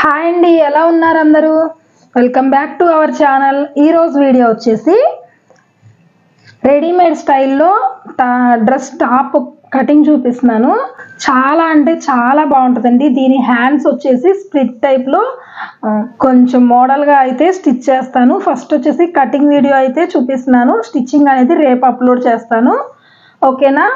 Hi అండి, ఎలా ఉన్నారు అందరూ? Welcome back to our channel. ఈరోజు వీడియో వచ్చేసి రెడీమేడ్ స్టైల్లో డ్రెస్ టాప్ కటింగ్ చూపిస్తున్నాను. చాలా అంటే చాలా బాగుంటుందండి. దీని హ్యాండ్స్ వచ్చేసి స్ప్లిట్ టైప్లో కొంచెం మోడల్గా అయితే స్టిచ్ చేస్తాను. ఫస్ట్ వచ్చేసి కటింగ్ వీడియో అయితే చూపిస్తున్నాను. స్టిచ్చింగ్ అనేది రేపు అప్లోడ్ చేస్తాను, ఓకేనా?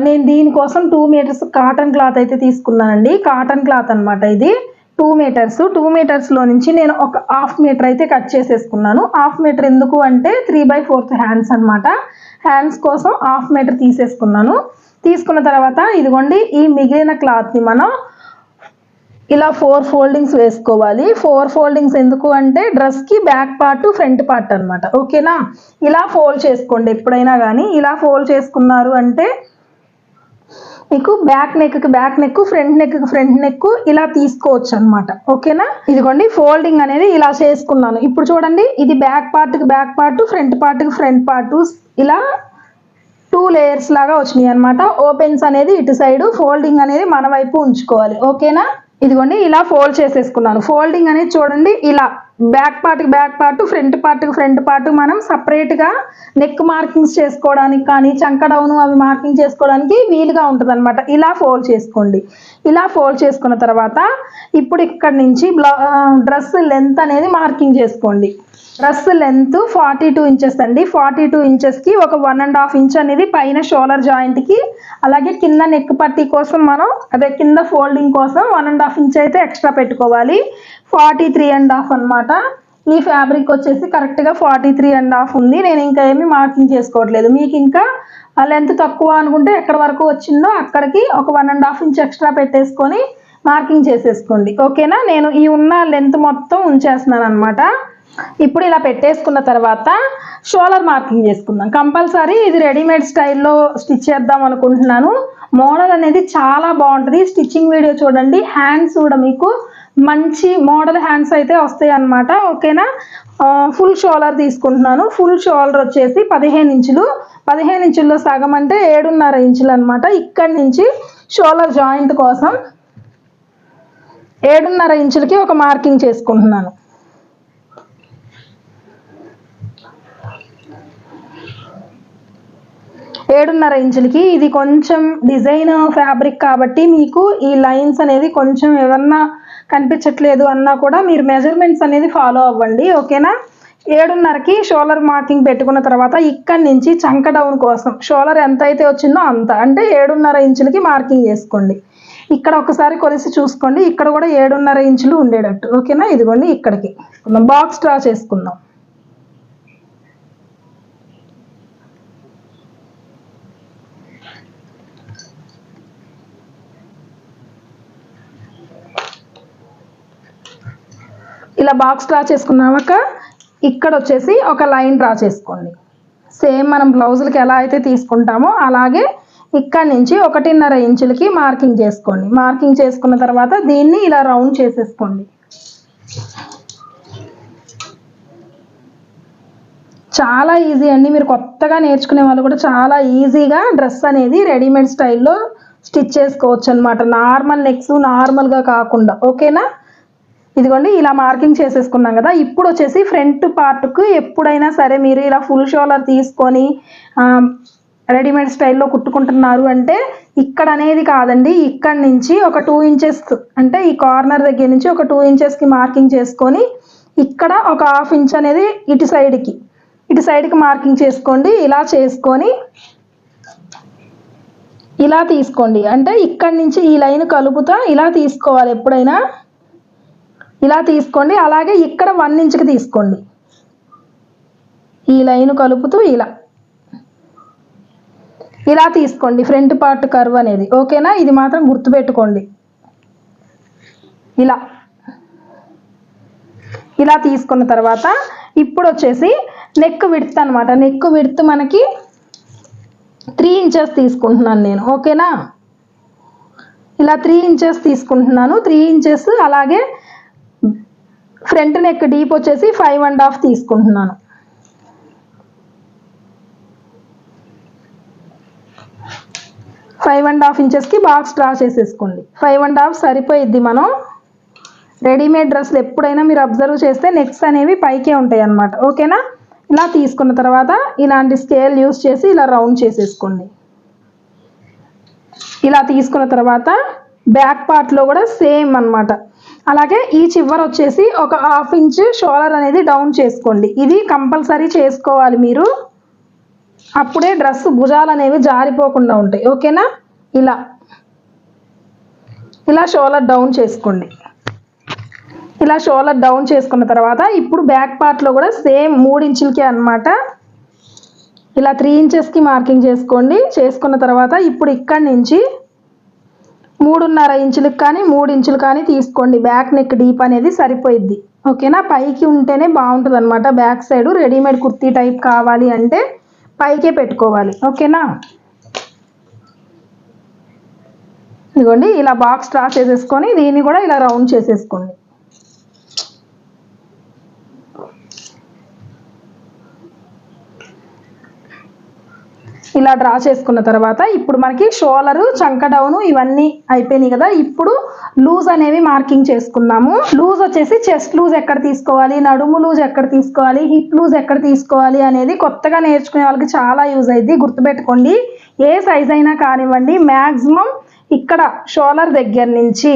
నేను దీనికోసం 2 మీటర్స్ కాటన్ క్లాత్ అయితే తీసుకున్నానండి. కాటన్ క్లాత్ అనమాట ఇది. 2 మీటర్స్. 2 మీటర్స్లో నుంచి నేను ఒక హాఫ్ మీటర్ అయితే కట్ చేసేసుకున్నాను. హాఫ్ మీటర్ ఎందుకు అంటే 3/4 హ్యాండ్స్ అనమాట. హ్యాండ్స్ కోసం హాఫ్ మీటర్ తీసేసుకున్నాను. తీసుకున్న తర్వాత ఇదిగోండి, ఈ మిగిలిన క్లాత్ని మనం ఇలా 4 ఫోల్డింగ్స్ వేసుకోవాలి. 4 ఫోల్డింగ్స్ ఎందుకు అంటే డ్రెస్కి బ్యాక్ పార్ట్ ఫ్రంట్ పార్ట్ అనమాట, ఓకేనా? ఇలా ఫోల్డ్ చేసుకోండి. ఎప్పుడైనా కానీ ఇలా ఫోల్డ్ చేసుకున్నారు అంటే మీకు బ్యాక్ నెక్, ఫ్రంట్ నెక్ ఇలా తీసుకోవచ్చు అనమాట, ఓకేనా? ఇదిగోండి, ఫోల్డింగ్ అనేది ఇలా చేసుకున్నాను. ఇప్పుడు చూడండి, ఇది బ్యాక్ పార్ట్, ఫ్రంట్ పార్ట్ ఇలా 2 లేయర్స్ లాగా వచ్చినాయి అనమాట. ఓపెన్స్ అనేది ఇటు సైడ్, ఫోల్డింగ్ అనేది మన వైపు ఉంచుకోవాలి, ఓకేనా? ఇదిగోండి, ఇలా ఫోల్డ్ చేసేసుకున్నాను. ఫోల్డింగ్ అనేది చూడండి, ఇలా బ్యాక్ పార్ట్, ఫ్రంట్ పార్ట్ మనం సపరేట్గా నెక్ మార్కింగ్స్ చేసుకోవడానికి కానీ చంక డౌన్ అవి మార్కింగ్ చేసుకోవడానికి వీలుగా ఉంటుంది అనమాట. ఇలా ఫోల్డ్ చేసుకోండి. ఇలా ఫోల్డ్ చేసుకున్న తర్వాత ఇప్పుడు ఇక్కడ నుంచి డ్రెస్ లెంత్ అనేది మార్కింగ్ చేసుకోండి. డ్రెస్ లెంత్ 42 ఇంచెస్ అండి. 42 ఇంచెస్కి ఒక 1.5 ఇంచ్ అనేది పైన షోల్డర్ జాయింట్కి, అలాగే కింద నెక్ పట్టీ కోసం మనం కింద ఫోల్డింగ్ కోసం 1.5 ఇంచ్ అయితే ఎక్స్ట్రా పెట్టుకోవాలి. 43.5 అనమాట. ఈ ఫ్యాబ్రిక్ వచ్చేసి కరెక్ట్గా 43.5 ఉంది. నేను ఇంకా ఏమీ మార్కింగ్ చేసుకోవట్లేదు. మీకు ఇంకా లెంత్ తక్కువ అనుకుంటే ఎక్కడి వరకు వచ్చిందో అక్కడికి ఒక 1.5 ఇంచ్ ఎక్స్ట్రా పెట్టేసుకొని మార్కింగ్ చేసేసుకోండి, ఓకేనా? నేను ఈ ఉన్న లెంత్ మొత్తం ఉంచేస్తున్నాను అనమాట. ఇప్పుడు ఇలా పెట్టేసుకున్న తర్వాత షోల్డర్ మార్కింగ్ చేసుకుందాం. కంపల్సరీ ఇది రెడీమేడ్ స్టైల్లో స్టిచ్ చేద్దాం అనుకుంటున్నాను. మోడల్ అనేది చాలా బాగుంటుంది. స్టిచ్చింగ్ వీడియో చూడండి. హ్యాండ్స్ కూడా మీకు మంచి మోడల్ హ్యాండ్స్ అయితే వస్తాయి అన్నమాట, ఓకేనా? ఫుల్ షోల్డర్ తీసుకుంటున్నాను. ఫుల్ షోల్డర్ వచ్చేసి 15 ఇంచులు. 15 ఇంచుల్లో సగం అంటే 7.5 ఇంచులు అనమాట. ఇక్కడి నుంచి షోల్డర్ జాయింట్ కోసం 7.5 ఇంచులకి ఒక మార్కింగ్ చేసుకుంటున్నాను. 7.5 ఇంచులకి. ఇది కొంచెం డిజైన్ ఫ్యాబ్రిక్ కాబట్టి మీకు ఈ లైన్స్ అనేది కొంచెం ఏమన్నా కనిపించట్లేదు అన్నా కూడా మీరు మెజర్మెంట్స్ అనేది ఫాలో అవ్వండి, ఓకేనా? 7.5కి షోల్డర్ మార్కింగ్ పెట్టుకున్న తర్వాత ఇక్కడి నుంచి చంక డౌన్ కోసం షోల్డర్ ఎంత అయితే వచ్చిందో అంత, అంటే 7.5 ఇంచులకి మార్కింగ్ చేసుకోండి. ఇక్కడ ఒకసారి కొలిసి చూసుకోండి. ఇక్కడ కూడా 7.5 ఇంచులు ఉండేటట్టు, ఓకేనా? ఇదిగోండి, ఇక్కడికి బాక్స్ డ్రా చేసుకుందాం. ఇలా బాక్స్ డ్రా చేసుకున్నాక ఇక్కడ వచ్చేసి ఒక లైన్ డ్రా చేసుకోండి. సేమ్ మనం బ్లౌజులకి ఎలా అయితే తీసుకుంటామో అలాగే ఇక్కడ నుంచి 1.5 ఇంచులకి మార్కింగ్ చేసుకోండి. మార్కింగ్ చేసుకున్న తర్వాత దీన్ని ఇలా రౌండ్ చేసేసుకోండి. చాలా ఈజీ అండి. మీరు కొత్తగా నేర్చుకునే వాళ్ళు కూడా చాలా ఈజీగా డ్రెస్ అనేది రెడీమేడ్ స్టైల్లో స్టిచ్ చేసుకోవచ్చు అనమాట. నార్మల్ నెక్స్ నార్మల్గా కాకుండా, ఓకేనా? ఇదిగోండి, ఇలా మార్కింగ్ చేసేసుకున్నాం కదా. ఇప్పుడు వచ్చేసి ఫ్రంట్ పార్ట్కు ఎప్పుడైనా సరే మీరు ఇలా ఫుల్ షోల్డర్ తీసుకొని రెడీమేడ్ స్టైల్లో కుట్టుకుంటున్నారు అంటే ఇక్కడ అనేది కాదండి, ఇక్కడ నుంచి ఒక 2 ఇంచెస్ అంటే ఈ కార్నర్ దగ్గర నుంచి ఒక 2 ఇంచెస్కి మార్కింగ్ చేసుకొని ఇక్కడ ఒక 1/2 ఇంచ్ అనేది ఇటు సైడ్కి మార్కింగ్ చేసుకోండి. ఇలా చేసుకొని ఇలా తీసుకోండి. అంటే ఇక్కడ నుంచి ఈ లైన్ కలుపుతా ఇలా తీసుకోవాలి. ఎప్పుడైనా ఇలా తీసుకోండి. అలాగే ఇక్కడ 1 ఇంచ్కి తీసుకోండి. ఈ లైన్ కలుపుతూ ఇలా తీసుకోండి ఫ్రంట్ పార్ట్ కర్వ్ అనేది, ఓకేనా? ఇది మాత్రం గుర్తుపెట్టుకోండి. ఇలా తీసుకున్న తర్వాత ఇప్పుడు వచ్చేసి నెక్ విడ్త్ అనమాట. నెక్ విడ్త్ మనకి 3 ఇంచెస్ తీసుకుంటున్నాను నేను, ఓకేనా? ఇలా 3 ఇంచెస్ తీసుకుంటున్నాను. 3 ఇంచెస్. అలాగే ఫ్రంట్ నెక్ డీప్ వచ్చేసి 5.5 తీసుకుంటున్నాను. 5.5 ఇంచెస్కి బాక్స్ డ్రా చేసేసుకోండి. 5.5 సరిపోయిద్ది. మనం రెడీమేడ్ డ్రెస్సులు ఎప్పుడైనా మీరు అబ్జర్వ్ చేస్తే నెక్స్ అనేవి పైకే ఉంటాయి అన్నమాట. ఓకేనా? ఇలా తీసుకున్న తర్వాత ఇలాంటి స్కేల్ యూస్ చేసి ఇలా రౌండ్ చేసేసుకోండి. ఇలా తీసుకున్న తర్వాత బ్యాక్ పార్ట్లో కూడా సేమ్ అన్నమాట. అలాగే ఈ చివర వచ్చేసి ఒక 1/2 ఇంచ్ షోల్డర్ అనేది డౌన్ చేసుకోండి. ఇది కంపల్సరీ చేసుకోవాలి మీరు, అప్పుడే డ్రెస్ భుజాలు అనేవి జారిపోకుండా ఉంటాయి. ఓకేనా? ఇలా షోల్డర్ డౌన్ చేసుకోండి. ఇలా షోల్డర్ డౌన్ చేసుకున్న తర్వాత ఇప్పుడు బ్యాక్ పార్ట్లో కూడా సేమ్ 3 ఇంచులకే అన్నమాట. ఇలా 3 ఇంచెస్కి మార్కింగ్ చేసుకోండి. చేసుకున్న తర్వాత ఇప్పుడు ఇక్కడి నుంచి 3.5 ఇంచులకు కానీ 3 ఇంచులు కానీ తీసుకోండి. బ్యాక్ నెక్ డీప్ అనేది సరిపోయిద్ది. ఓకేనా? పైకి ఉంటేనే బాగుంటుంది అనమాట. Back side readymade kurti type కావాలి అంటే పైకే పెట్టుకోవాలి. ఓకేనా? ఇదిగోండి ఇలా బాక్స్ డ్రా చేసేసుకొని దీన్ని కూడా ఇలా రౌండ్ చేసేసుకోండి. ఇలా డ్రా చేసుకున్న తర్వాత ఇప్పుడు మనకి షోలరు, చంక డౌను ఇవన్నీ అయిపోయినాయి కదా. ఇప్పుడు లూజ్ అనేవి మార్కింగ్ చేసుకుందాము. లూజ్ వచ్చేసి చెస్ట్ లూజ్ ఎక్కడ తీసుకోవాలి, నడుము లూజ్ ఎక్కడ తీసుకోవాలి, హిప్ లూజ్ ఎక్కడ తీసుకోవాలి అనేది కొత్తగా నేర్చుకునే వాళ్ళకి చాలా యూజ్ అయ్యింది. గుర్తుపెట్టుకోండి, ఏ సైజ్ అయినా కానివ్వండి, మ్యాక్సిమం ఇక్కడ షోలర్ దగ్గర నుంచి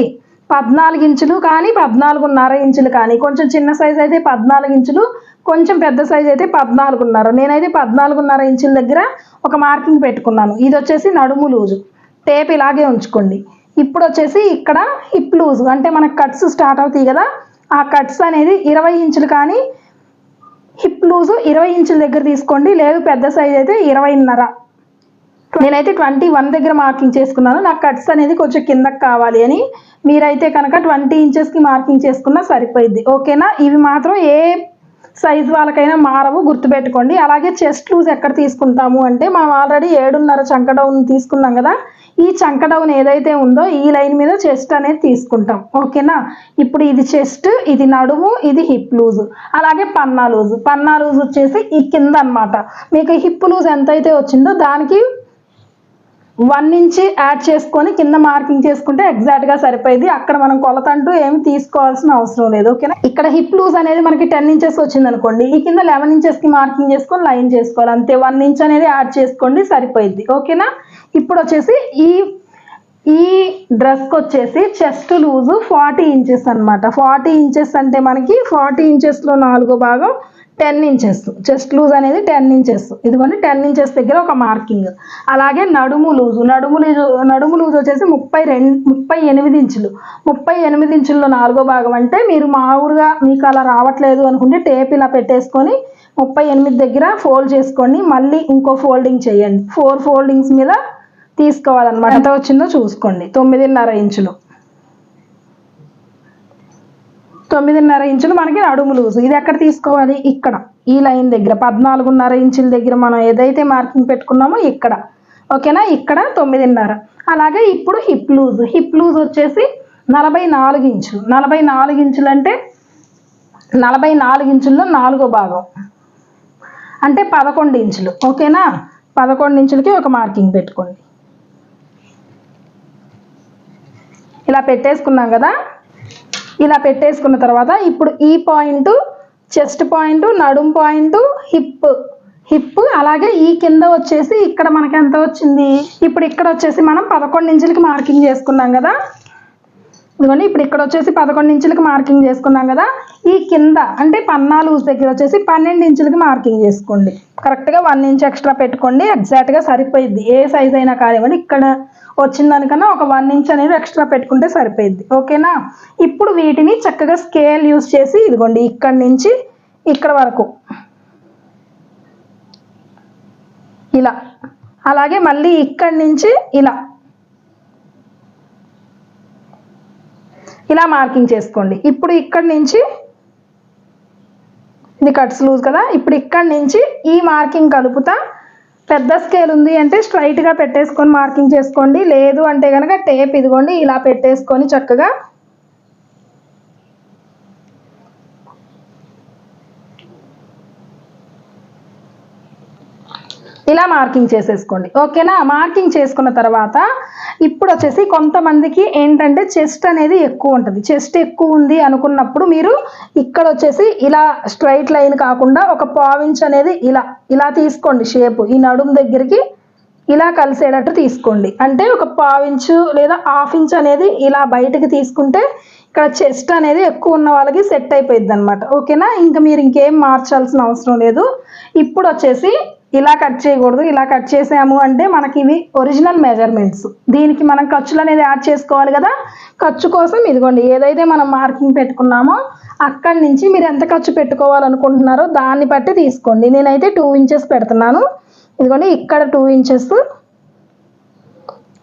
14 ఇంచులు కానీ 14.5 ఇంచులు కానీ, కొంచెం చిన్న సైజ్ అయితే 14 ఇంచులు, కొంచెం పెద్ద సైజ్ అయితే 14.5. నేనైతే 14.5 ఇంచుల దగ్గర ఒక మార్కింగ్ పెట్టుకున్నాను. ఇది వచ్చేసి నడుము లూజు. టేప్ ఇలాగే ఉంచుకోండి. ఇప్పుడు వచ్చేసి ఇక్కడ హిప్ లూజ్ అంటే మనకు కట్స్ స్టార్ట్ అవుతాయి కదా, ఆ కట్స్ అనేది 20 ఇంచులు కానీ, హిప్ లూజు 20 ఇంచుల దగ్గర తీసుకోండి. లేదు పెద్ద సైజ్ అయితే 20.5. నేనైతే 21 దగ్గర మార్కింగ్ చేసుకున్నాను. నాకు కట్స్ అనేది కొంచెం కిందకి కావాలి అని. మీరైతే కనుక 20 ఇంచెస్కి మార్కింగ్ చేసుకున్నా సరిపోయిద్ది. ఓకేనా? ఇవి మాత్రం ఏ సైజ్ వాళ్ళకైనా మారవు, గుర్తుపెట్టుకోండి. అలాగే చెస్ట్ లూజ్ ఎక్కడ తీసుకుంటాము అంటే మనం ఆల్రెడీ 7.5 చంక డౌన్ తీసుకున్నాం కదా. ఈ చంక డౌన్ ఏదైతే ఉందో ఈ లైన్ మీద చెస్ట్ అనేది తీసుకుంటాం. ఓకేనా? ఇప్పుడు ఇది చెస్ట్, ఇది నడుము, ఇది హిప్ లూజ్. అలాగే పన్నా లూజ్. పన్నా లూజ్ వచ్చేసి ఈ కింద అన్నమాట. మీకు హిప్ లూజ్ ఎంత అయితే వచ్చిందో దానికి 1 ఇంచ్ యాడ్ చేసుకొని కింద మార్కింగ్ చేసుకుంటే ఎగ్జాక్ట్గా సరిపోయింది. అక్కడ మనం కొలత అంటూ ఏమి తీసుకోవాల్సిన అవసరం లేదు. ఓకేనా? ఇక్కడ హిప్ లూజ్ అనేది మనకి 10 ఇంచెస్ వచ్చింది అనుకోండి, ఈ కింద 11 ఇంచెస్కి మార్కింగ్ చేసుకొని లైన్ చేసుకోవాలి. అంతే, 1 ఇంచ్ అనేది యాడ్ చేసుకోండి, సరిపోయింది. ఓకేనా? ఇప్పుడు వచ్చేసి ఈ డ్రెస్కి వచ్చేసి చెస్ట్ లూజు 40 ఇంచెస్ అనమాట. 40 ఇంచెస్ అంటే మనకి 40 ఇంచెస్లో 4వ భాగం 10 ఇంచెస్. చెస్ట్ లూజ్ అనేది 10 ఇంచెస్. ఇదిగోండి 10 ఇంచెస్ దగ్గర ఒక మార్కింగ్. అలాగే నడుము లూజు వచ్చేసి 38 ఇంచులు. 38 ఇంచుల్లో 4వ భాగం అంటే మీరు మామూలుగా మీకు అలా రావట్లేదు అనుకుంటే టేప్ ఇలా పెట్టేసుకొని 38 దగ్గర ఫోల్డ్ చేసుకోండి. మళ్ళీ ఇంకో ఫోల్డింగ్ చేయండి. 4 ఫోల్డింగ్స్ మీద తీసుకోవాలన్నమాట. ఎంత వచ్చిందో చూసుకోండి. 9.5 ఇంచులు. 9.5 ఇంచులు మనకి నడుము లూజు. ఇది ఎక్కడ తీసుకోవాలి? ఇక్కడ ఈ లైన్ దగ్గర 14.5 ఇంచుల దగ్గర మనం ఏదైతే మార్కింగ్ పెట్టుకున్నామో ఇక్కడ. ఓకేనా? ఇక్కడ 9.5. అలాగే ఇప్పుడు హిప్ లూజ్ వచ్చేసి 44 ఇంచులు. 44 ఇంచులు అంటే 44 ఇంచుల్లో 4వ భాగం అంటే 11 ఇంచులు. ఓకేనా? 11 ఇంచులకి ఒక మార్కింగ్ పెట్టుకోండి. ఇలా పెట్టేసుకున్నాం కదా. ఇలా పెట్టేసుకున్న తర్వాత ఇప్పుడు ఈ పాయింట్ చెస్ట్ పాయింట్, నడుం పాయింట్, హిప్ అలాగే ఈ కింద వచ్చేసి ఇక్కడ మనకి ఎంత వచ్చింది? ఇప్పుడు ఇక్కడ వచ్చేసి మనం 11 ఇంచులకి మార్కింగ్ చేసుకున్నాం కదా. ఇదిగోండి ఇప్పుడు ఇక్కడ వచ్చేసి 11 ఇంచులకి మార్కింగ్ చేసుకున్నాం కదా. ఈ కింద అంటే పన్నా లూజ్ దగ్గర వచ్చేసి 12 ఇంచులకి మార్కింగ్ చేసుకోండి. కరెక్ట్గా 1 ఇంచ్ ఎక్స్ట్రా పెట్టుకోండి, ఎగ్జాక్ట్గా సరిపోయిద్ది. ఏ సైజ్ అయినా కానివ్వండి, ఇక్కడ వచ్చిన దానికన్నా ఒక 1 ఇంచ్ అనేది ఎక్స్ట్రా పెట్టుకుంటే సరిపోయిద్ది. ఓకేనా? ఇప్పుడు వీటిని చక్కగా స్కేల్ యూస్ చేసి ఇదిగోండి ఇక్కడి నుంచి ఇక్కడ వరకు ఇలా, అలాగే మళ్ళీ ఇక్కడి నుంచి ఇలా మార్కింగ్ చేసుకోండి. ఇప్పుడు ఇక్కడి నుంచి ఇది కట్స్ లూజ్ కదా. ఇప్పుడు ఇక్కడి నుంచి ఈ మార్కింగ్ కలుపుతా. పెద్ద స్కేల్ ఉంది అంటే స్ట్రైట్గా పెట్టేసుకొని మార్కింగ్ చేసుకోండి. లేదు అంటే కనుక టేప్ ఇదిగోండి ఇలా పెట్టేసుకొని చక్కగా ఇలా మార్కింగ్ చేసేసుకోండి. ఓకేనా? మార్కింగ్ చేసుకున్న తర్వాత ఇప్పుడు వచ్చేసి కొంతమందికి ఏంటంటే చెస్ట్ అనేది ఎక్కువ ఉంటుంది. చెస్ట్ ఎక్కువ ఉంది అనుకున్నప్పుడు మీరు ఇక్కడ వచ్చేసి ఇలా స్ట్రైట్ లైన్ కాకుండా ఒక పావించ్ అనేది ఇలా తీసుకోండి. షేప్ ఈ నడుము దగ్గరికి ఇలా కలిసేటట్టు తీసుకోండి. అంటే ఒక పావించు లేదా హాఫ్ ఇంచ్ అనేది ఇలా బయటకు తీసుకుంటే ఇక్కడ చెస్ట్ అనేది ఎక్కువ ఉన్న వాళ్ళకి సెట్ అయిపోయింది అనమాట. ఓకేనా? ఇంకా మీరు ఇంకేం మార్చాల్సిన అవసరం లేదు. ఇప్పుడు వచ్చేసి ఇలా కట్ చేయకూడదు. ఇలా కట్ చేసాము అంటే మనకి ఇవి ఒరిజినల్ మెజర్మెంట్స్. దీనికి మనం ఖర్చులు అనేది యాడ్ చేసుకోవాలి కదా. ఖర్చు కోసం ఇదిగోండి ఏదైతే మనం మార్కింగ్ పెట్టుకున్నామో అక్కడి నుంచి మీరు ఎంత ఖర్చు పెట్టుకోవాలనుకుంటున్నారో దాన్ని బట్టి తీసుకోండి. నేనైతే 2 ఇంచెస్ పెడుతున్నాను. ఇదిగోండి ఇక్కడ 2 ఇంచెస్,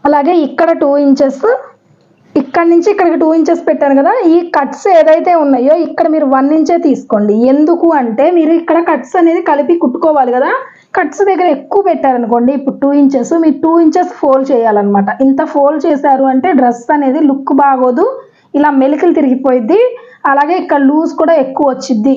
అలాగే ఇక్కడ 2 ఇంచెస్, ఇక్కడ నుంచి ఇక్కడికి 2 ఇంచెస్ పెట్టాను కదా. ఈ కట్స్ ఏదైతే ఉన్నాయో ఇక్కడ మీరు 1 ఇంచే తీసుకోండి. ఎందుకు అంటే మీరు ఇక్కడ కట్స్ అనేది కలిపి కుట్టుకోవాలి కదా. కట్స్ దగ్గర ఎక్కువ పెట్టారనుకోండి, ఇప్పుడు 2 ఇంచెస్ మీరు 2 ఇంచెస్ ఫోల్డ్ చేయాలన్నమాట. ఇంత ఫోల్డ్ చేశారు అంటే డ్రెస్ అనేది లుక్ బాగోదు, ఇలా మెలికలు తిరిగిపోయిద్ది, అలాగే ఇక్కడ లూజ్ కూడా ఎక్కువ వచ్చిద్ది.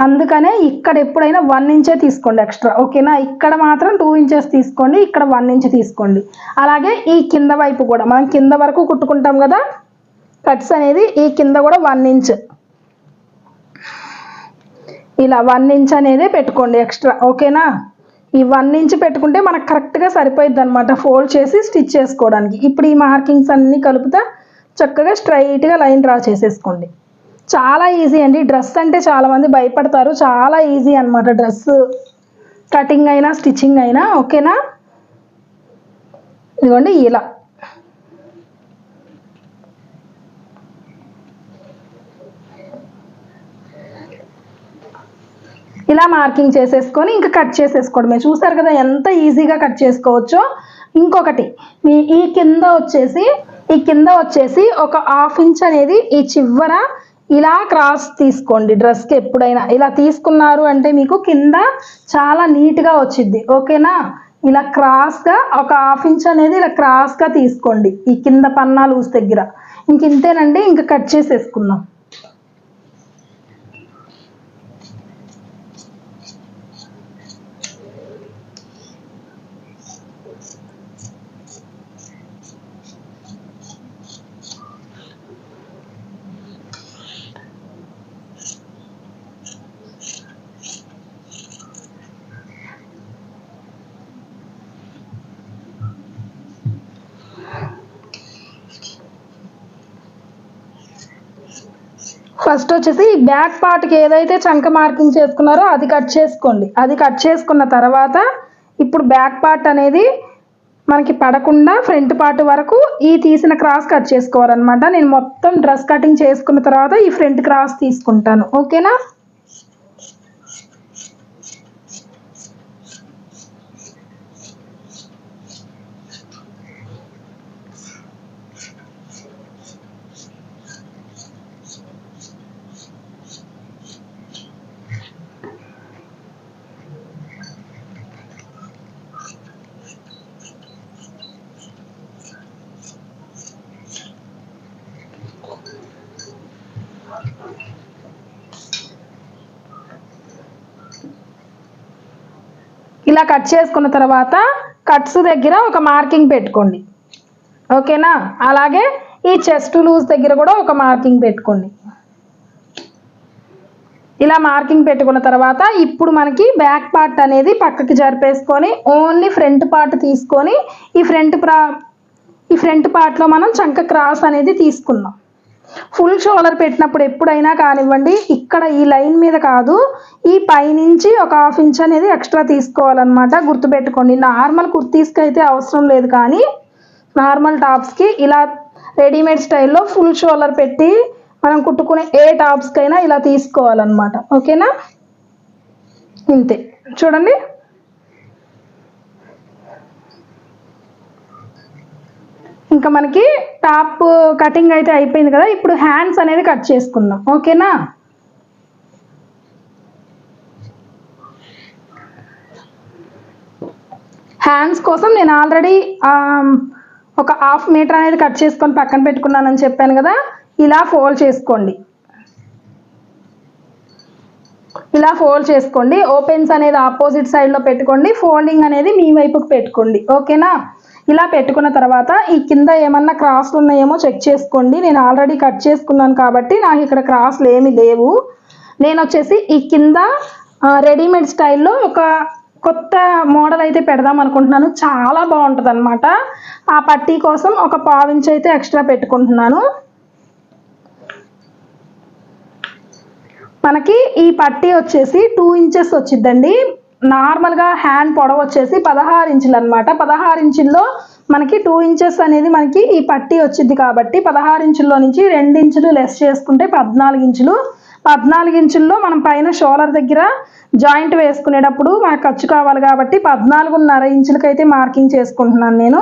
అందుకనే ఇక్కడ ఎప్పుడైనా 1 ఇంచే తీసుకోండి ఎక్స్ట్రా. ఓకేనా? ఇక్కడ మాత్రం 2 ఇంచెస్ తీసుకోండి, ఇక్కడ 1 ఇంచ్ తీసుకోండి. అలాగే ఈ కింద వైపు కూడా మనం కింద వరకు కుట్టుకుంటాం కదా కట్స్ అనేది, ఈ కింద కూడా 1 ఇంచ్ ఇలా 1 ఇంచ్ అనేది పెట్టుకోండి ఎక్స్ట్రా. ఓకేనా? ఈ 1 ఇంచ్ పెట్టుకుంటే మనకు కరెక్ట్గా సరిపోయిద్ది అనమాట ఫోల్డ్ చేసి స్టిచ్ చేసుకోవడానికి. ఇప్పుడు ఈ మార్కింగ్స్ అన్నీ కలుపుతా చక్కగా స్ట్రైట్గా లైన్ డ్రా చేసేసుకోండి. చాలా ఈజీ అండి. డ్రెస్ అంటే చాలామంది భయపడతారు, చాలా ఈజీ అనమాట డ్రెస్ కటింగ్ అయినా స్టిచ్చింగ్ అయినా. ఓకేనా? ఇదిగోండి ఇలా మార్కింగ్ చేసేసుకొని ఇంకా కట్ చేసేసుకోవడమే. చూసారు కదా ఎంత ఈజీగా కట్ చేసుకోవచ్చో. ఇంకొకటి ఈ కింద వచ్చేసి ఒక హాఫ్ ఇంచ్ అనేది ఈ చివర ఇలా క్రాస్ తీసుకోండి. డ్రెస్కి ఎప్పుడైనా ఇలా తీసుకున్నారు అంటే మీకు కింద చాలా నీట్గా వచ్చిద్ది. ఓకేనా? ఇలా క్రాస్గా ఒక హాఫ్ ఇంచ్ అనేది ఇలా క్రాస్గా తీసుకోండి ఈ కింద పన్నా లూజ్ దగ్గర. ఇంతేనండి, ఇంకా కట్ చేసేసుకుందాం. ఫస్ట్ వచ్చేసి బ్యాక్ పార్ట్కి ఏదైతే చంక మార్కింగ్ చేసుకున్నారో అది కట్ చేసుకోండి. అది కట్ చేసుకున్న తర్వాత ఇప్పుడు బ్యాక్ పార్ట్ అనేది మనకి పడకుండా ఫ్రంట్ పార్ట్ వరకు ఈ తీసిన క్రాస్ కట్ చేసుకోవాలన్నమాట. నేను మొత్తం డ్రెస్ కటింగ్ చేసుకున్న తర్వాత ఈ ఫ్రంట్ క్రాస్ తీసుకుంటాను. ఓకేనా? ఇలా కట్ చేసుకున్న తర్వాత కట్స్ దగ్గర ఒక మార్కింగ్ పెట్టుకోండి. ఓకేనా? అలాగే ఈ చెస్ట్ లూజ్ దగ్గర కూడా ఒక మార్కింగ్ పెట్టుకోండి. ఇలా మార్కింగ్ పెట్టుకున్న తర్వాత ఇప్పుడు మనకి బ్యాక్ పార్ట్ అనేది పక్కకి జరిపేసుకొని ఓన్లీ ఫ్రంట్ పార్ట్ తీసుకొని ఈ ఫ్రంట్ పార్ట్లో మనం చంక క్రాస్ అనేది తీసుకున్నాం. ఫుల్ షోల్డర్ పెట్టినప్పుడు ఎప్పుడైనా కానివ్వండి ఇక్కడ ఈ లైన్ మీద కాదు, ఈ పైనుంచి ఒక హాఫ్ ఇంచ్ అనేది ఎక్స్ట్రా తీసుకోవాలన్నమాట. గుర్తుపెట్టుకోండి. నార్మల్ కుర్తీస్కి అయితే అవసరం లేదు, కానీ నార్మల్ టాప్స్కి ఇలా రెడీమేడ్ స్టైల్లో ఫుల్ షోల్డర్ పెట్టి మనం కుట్టుకునే ఏ టాప్స్కైనా ఇలా తీసుకోవాలన్నమాట. ఓకేనా? ఇంతే, చూడండి. ఇంకా మనకి టాప్ కటింగ్ అయితే అయిపోయింది కదా. ఇప్పుడు హ్యాండ్స్ అనేది కట్ చేసుకుందాం. ఓకేనా? హ్యాండ్స్ కోసం నేను ఆల్రెడీ ఒక 1/2 మీటర్ అనేది కట్ చేసుకొని పక్కన పెట్టుకున్నానని చెప్పాను కదా. ఇలా ఫోల్డ్ చేసుకోండి. ఇలా ఫోల్డ్ చేసుకోండి. ఓపెన్స్ అనేది ఆపోజిట్ సైడ్లో పెట్టుకోండి, ఫోల్డింగ్ అనేది మీ వైపుకి పెట్టుకోండి. ఓకేనా? ఇలా పెట్టుకున్న తర్వాత ఈ కింద ఏమన్నా క్రాస్లు ఉన్నాయేమో చెక్ చేసుకోండి. నేను ఆల్రెడీ కట్ చేసుకున్నాను కాబట్టి నాకు ఇక్కడ క్రాస్లు ఏమీ లేవు. నేను వచ్చేసి ఈ కింద రెడీమేడ్ స్టైల్లో ఒక కొత్త మోడల్ అయితే పెడదాం అనుకుంటున్నాను. చాలా బాగుంటుంది అనమాట. ఆ పట్టీ కోసం ఒక 1/4 ఇంచ్ అయితే ఎక్స్ట్రా పెట్టుకుంటున్నాను. మనకి ఈ పట్టీ వచ్చేసి 2 ఇంచెస్ వచ్చిద్దండి. నార్మల్గా హ్యాండ్ పొడవు వచ్చేసి 16 ఇంచులు అనమాట. 16 ఇంచుల్లో మనకి 2 ఇంచెస్ అనేది మనకి ఈ పట్టీ వచ్చింది కాబట్టి 16 ఇంచుల్లో నుంచి 2 ఇంచులు లెస్ చేసుకుంటే 14 ఇంచులు. 14 ఇంచుల్లో మనం పైన షోల్డర్ దగ్గర జాయింట్ వేసుకునేటప్పుడు మనకు ఖర్చు కావాలి కాబట్టి 14.5 ఇంచులకైతే మార్కింగ్ చేసుకుంటున్నాను నేను.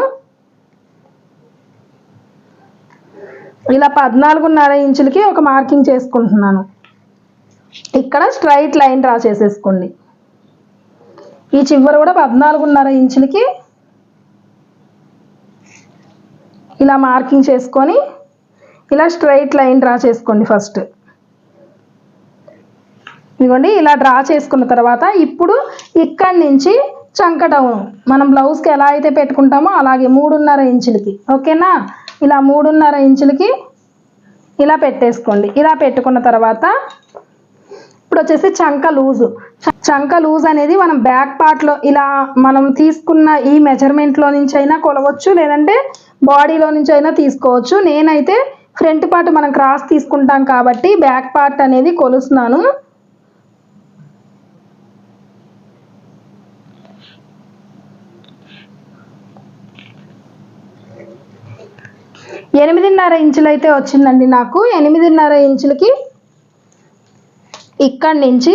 ఇలా 14.5 ఇంచులకి ఒక మార్కింగ్ చేసుకుంటున్నాను. ఇక్కడ స్ట్రైట్ లైన్ డ్రా చేసేసుకోండి. ఈ చివర కూడా 14.5 ఇంచులకి ఇలా మార్కింగ్ చేసుకొని ఇలా స్ట్రైట్ లైన్ డ్రా చేసుకోండి ఫస్ట్. ఇదిగోండి ఇలా డ్రా చేసుకున్న తర్వాత ఇప్పుడు ఇక్కడి నుంచి చంక డౌన్ మనం బ్లౌజ్కి ఎలా అయితే పెట్టుకుంటామో అలాగే 3.5 ఇంచులకి. ఓకేనా? ఇలా 3.5 ఇంచులకి ఇలా పెట్టేసుకోండి. ఇలా పెట్టుకున్న తర్వాత ఇప్పుడు వచ్చేసి చంక లూజ్ అనేది మనం బ్యాక్ పార్ట్లో ఇలా మనం తీసుకున్న ఈ మెజర్మెంట్లో నుంచి అయినా కొలవచ్చు, లేదంటే బాడీలో నుంచి అయినా తీసుకోవచ్చు. నేనైతే ఫ్రంట్ పార్ట్ మనం క్రాస్ తీసుకుంటాం కాబట్టి బ్యాక్ పార్ట్ అనేది కొలుస్తున్నాను. ఎనిమిదిన్నర ఇంచులు అయితే వచ్చిందండి నాకు. 8.5 ఇంచులకి ఇక్కడి నుంచి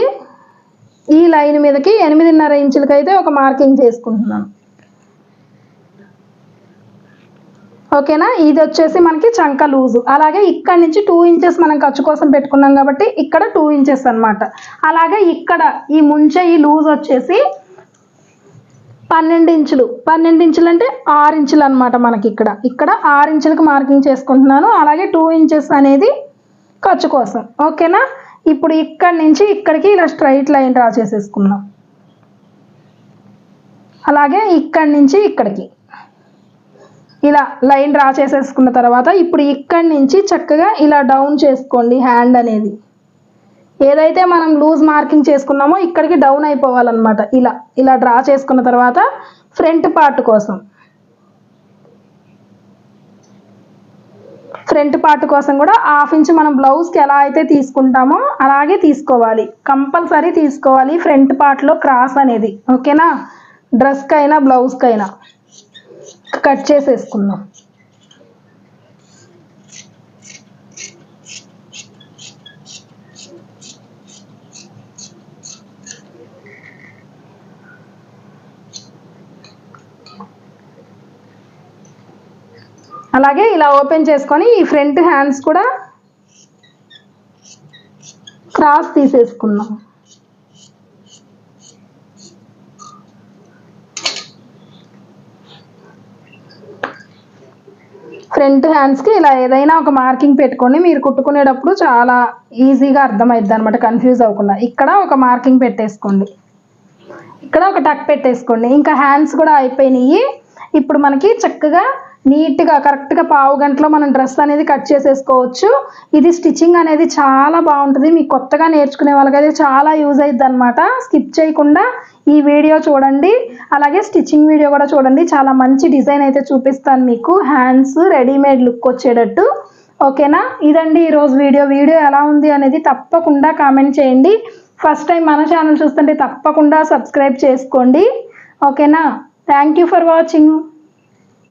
ఈ లైన్ మీదకి 8.5 ఇంచులకి అయితే ఒక మార్కింగ్ చేసుకుంటున్నాను. ఓకేనా? ఇది వచ్చేసి మనకి చంక లూజు. అలాగే ఇక్కడ నుంచి 2 ఇంచెస్ మనం ఖర్చు కోసం పెట్టుకున్నాం కాబట్టి ఇక్కడ 2 ఇంచెస్ అనమాట. అలాగే ఇక్కడ ఈ ముంచె ఈ లూజ్ వచ్చేసి 12 ఇంచులు. 12 ఇంచులు అంటే 6 ఇంచులు అనమాట. మనకి ఇక్కడ 6 ఇంచులకు మార్కింగ్ చేసుకుంటున్నాను. అలాగే 2 ఇంచెస్ అనేది ఖర్చు కోసం. ఓకేనా? ఇప్పుడు ఇక్కడి నుంచి ఇక్కడికి ఇలా స్ట్రైట్ లైన్ డ్రా చేసేసుకుందాం. అలాగే ఇక్కడి నుంచి ఇక్కడికి ఇలా లైన్ డ్రా చేసేసుకున్న తర్వాత ఇప్పుడు ఇక్కడి నుంచి చక్కగా ఇలా డౌన్ చేసుకోండి. హ్యాండ్ అనేది ఏదైతే మనం లూజ్ మార్కింగ్ చేసుకున్నామో ఇక్కడికి డౌన్ అయిపోవాలన్నమాట. ఇలా డ్రా చేసుకున్న తర్వాత ఫ్రంట్ పార్ట్ కూడా 1/2 ఇంచ్ మనం బ్లౌజ్కి ఎలా అయితే తీసుకుంటామో అలాగే తీసుకోవాలి. కంపల్సరీ తీసుకోవాలి ఫ్రంట్ పార్ట్లో క్రాస్ అనేది. ఓకేనా? డ్రెస్కైనా బ్లౌజ్కైనా కట్ చేసేసుకుందాం. అలాగే ఇలా ఓపెన్ చేసుకొని ఈ ఫ్రంట్ హ్యాండ్స్ కూడా క్రాస్ తీసేసుకుందాం. ఫ్రంట్ హ్యాండ్స్కి ఇలా ఏదైనా ఒక మార్కింగ్ పెట్టుకొని మీరు కుట్టుకునేటప్పుడు చాలా ఈజీగా అర్థమైద్ది అనమాట, కన్ఫ్యూజ్ అవ్వకుండా. ఇక్కడ ఒక మార్కింగ్ పెట్టేసుకోండి, ఇక్కడ ఒక టక్ పెట్టేసుకోండి. ఇంకా హ్యాండ్స్ కూడా అయిపోయినాయి. ఇప్పుడు మనకి చక్కగా నీట్గా కరెక్ట్గా 1/2 గంటలో మనం డ్రెస్ అనేది కట్ చేసేసుకోవచ్చు. ఇది స్టిచ్చింగ్ అనేది చాలా బాగుంటుంది. మీకు కొత్తగా నేర్చుకునే వాళ్ళకైతే చాలా యూజ్ అవుతుంది అనమాట. స్కిప్ చేయకుండా ఈ వీడియో చూడండి, అలాగే స్టిచ్చింగ్ వీడియో కూడా చూడండి. చాలా మంచి డిజైన్ అయితే చూపిస్తాను మీకు, హ్యాండ్స్ రెడీమేడ్ లుక్ వచ్చేటట్టు. ఓకేనా? ఇదండి ఈరోజు వీడియో ఎలా ఉంది అనేది తప్పకుండా కామెంట్ చేయండి. ఫస్ట్ టైం మన ఛానల్ చూస్తుంటే తప్పకుండా సబ్స్క్రైబ్ చేసుకోండి. ఓకేనా? Thank you for watching.